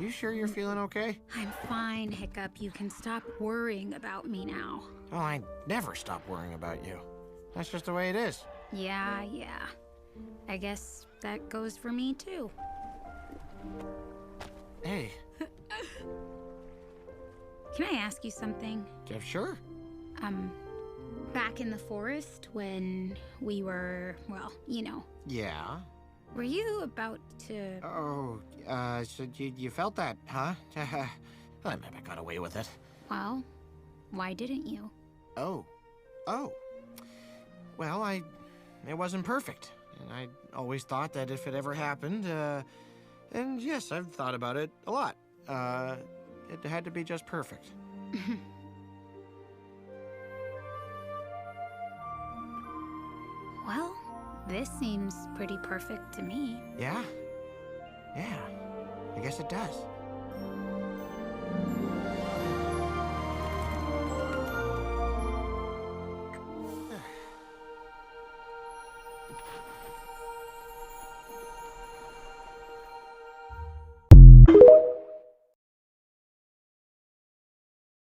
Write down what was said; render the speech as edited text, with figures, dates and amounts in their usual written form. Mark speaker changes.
Speaker 1: you sure you're feeling okay?
Speaker 2: I'm fine, Hiccup. You can stop worrying about me now.
Speaker 1: Oh, I never stop worrying about you. That's just the way it is.
Speaker 2: Yeah. I guess that goes for me, too.
Speaker 1: Hey,
Speaker 2: Can I ask you something?
Speaker 1: yeah, sure.
Speaker 2: Back in the forest when we were, well,
Speaker 1: Yeah.
Speaker 2: were you about to...
Speaker 1: Oh, so you felt that, huh? Well, maybe I got away with it.
Speaker 2: Well, why didn't you?
Speaker 1: Oh. Well, it wasn't perfect. And I always thought that if it ever happened, and yes, I've thought about it a lot. It had to be just perfect.
Speaker 2: Well, this seems pretty perfect to me.
Speaker 1: Yeah? Yeah, I guess it does.